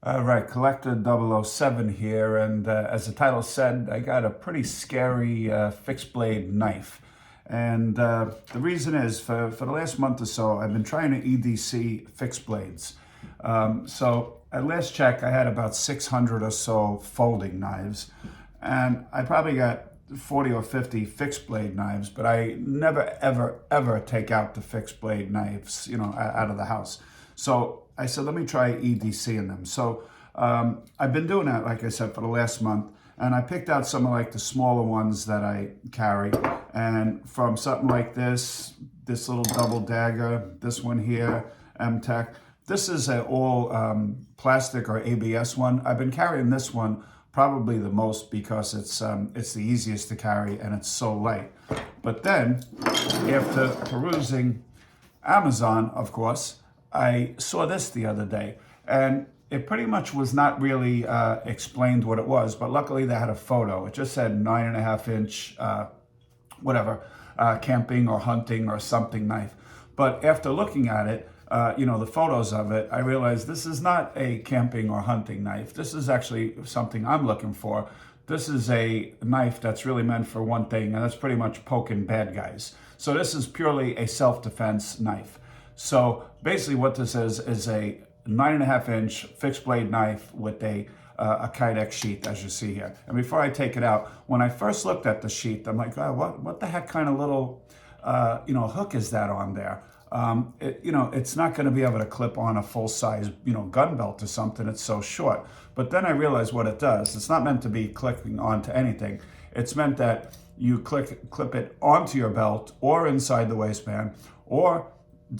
All right, Collector 007 here, and as the title said, I got a pretty scary fixed blade knife. And the reason is, for the last month or so, I've been trying to EDC fixed blades. So at last check, I had about 600 or so folding knives, and I probably got 40 or 50 fixed blade knives, but I never, ever, ever take out the fixed blade knives, out of the house. So I said, let me try EDCing them. So I've been doing that, like I said, for the last month. And I picked out some of like the smaller ones that I carry. And from something like this little double dagger, this one here, M-Tech. This is an all plastic or ABS one. I've been carrying this one probably the most because it's the easiest to carry and it's so light. But then, after perusing Amazon, of course, I saw this the other day, and it pretty much was not really explained what it was, but luckily they had a photo. It just said 9.5-inch, whatever, camping or hunting or something knife. But after looking at it, the photos of it, I realized this is not a camping or hunting knife. This is actually something I'm looking for. This is a knife that's really meant for one thing, and that's pretty much poking bad guys. So this is purely a self-defense knife. So basically what this is a 9.5-inch fixed blade knife with a Kydex sheath, as you see here. And before I take it out, when I first looked at the sheath, I'm like, oh, what the heck kind of little, hook is that on there? It's not going to be able to clip on a full-size, gun belt or something. It's so short. But then I realized what it does. It's not meant to be clipping onto anything. It's meant that you clip it onto your belt or inside the waistband or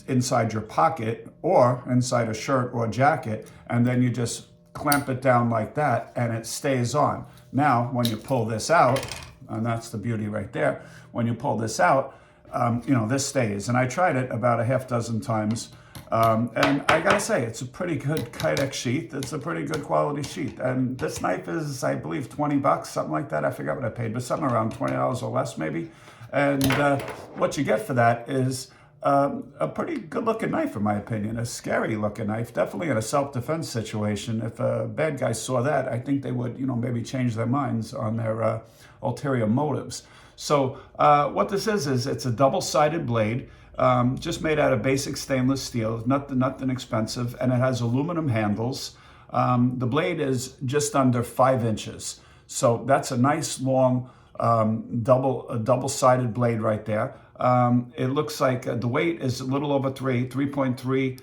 inside your pocket or inside a shirt or a jacket, and then you just clamp it down like that and it stays on. Now, when you pull this out, and that's the beauty right there, when you pull this out, this stays. And I tried it about a half dozen times, and I gotta say, it's a pretty good Kydex sheath. It's a pretty good quality sheath. And this knife is, I believe, 20 bucks, something like that. I forgot what I paid, but something around $20 or less maybe. And what you get for that is a pretty good looking knife, in my opinion. A scary looking knife, definitely in a self-defense situation. If a bad guy saw that, I think they would, maybe change their minds on their ulterior motives. So what this is it's a double-sided blade, just made out of basic stainless steel, nothing expensive, and it has aluminum handles. The blade is just under 5 inches. So that's a nice long double-sided blade right there. It looks like the weight is a little over 3.3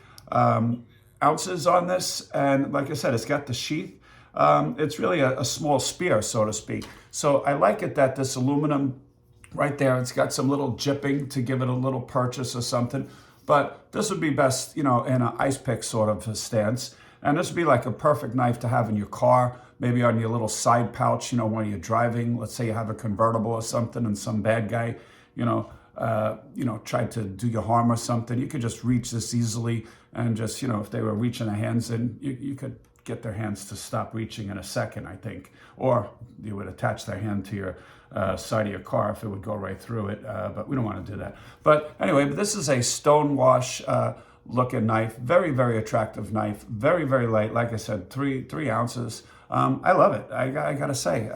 ounces on this. And like I said, it's got the sheath. It's really a small spear, so to speak. So I like it that this aluminum right there, it's got some little jipping to give it a little purchase or something. But this would be best, in an ice pick sort of a stance. And this would be like a perfect knife to have in your car, maybe on your little side pouch, when you're driving. Let's say you have a convertible or something and some bad guy, tried to do you harm or something. You could just reach this easily and just, if they were reaching their hands in, you could get their hands to stop reaching in a second, I think. Or you would attach their hand to your side of your car if it would go right through it, but we don't want to do that. But anyway, this is a stonewash looking knife, very, very attractive knife, very, very light. Like I said, three ounces. I love it. I gotta say,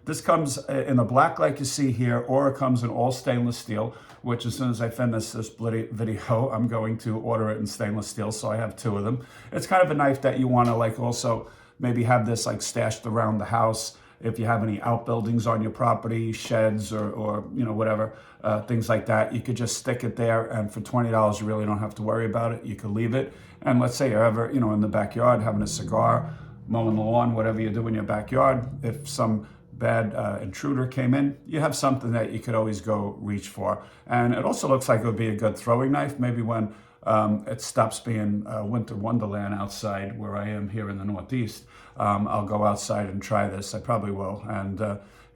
this comes in the black like you see here, or it comes in all stainless steel, which as soon as I finish this video, I'm going to order it in stainless steel. So I have 2 of them. It's kind of a knife that you want to like also maybe have this like stashed around the house. If you have any outbuildings on your property, sheds or whatever, things like that, you could just stick it there, and for $20, you really don't have to worry about it. You could leave it. And let's say you're ever, in the backyard having a cigar, mowing the lawn, whatever you do in your backyard, if some bad intruder came in, you have something that you could always go reach for. And it also looks like it would be a good throwing knife, maybe when it stops being winter wonderland outside where I am here in the Northeast. I'll go outside and try this. I probably will. And,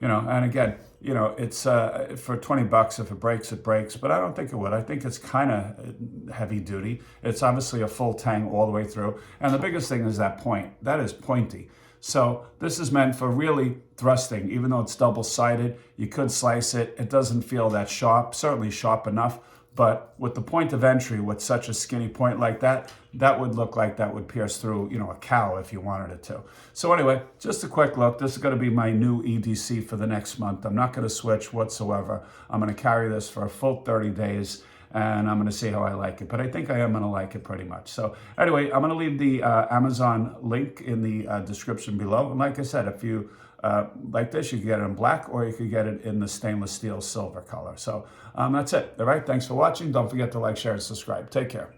and again, it's for 20 bucks. If it breaks, but I don't think it would. I think it's kind of heavy duty. It's obviously a full tang all the way through. And the biggest thing is that point. That is pointy. So this is meant for really thrusting. Even though it's double-sided, you could slice it. It doesn't feel that sharp, certainly sharp enough, But with the point of entry, with such a skinny point like that, that would look like that would pierce through, you know, a cow if you wanted it to. So anyway, just a quick look. This is going to be my new EDC for the next month. I'm not going to switch whatsoever. I'm going to carry this for a full 30 days. And I'm going to see how I like it. But I think I am going to like it pretty much. So anyway, I'm going to leave the Amazon link in the description below. And like I said, if you like this, you can get it in black or you could get it in the stainless steel silver color. So that's it. All right. Thanks for watching. Don't forget to like, share, and subscribe. Take care.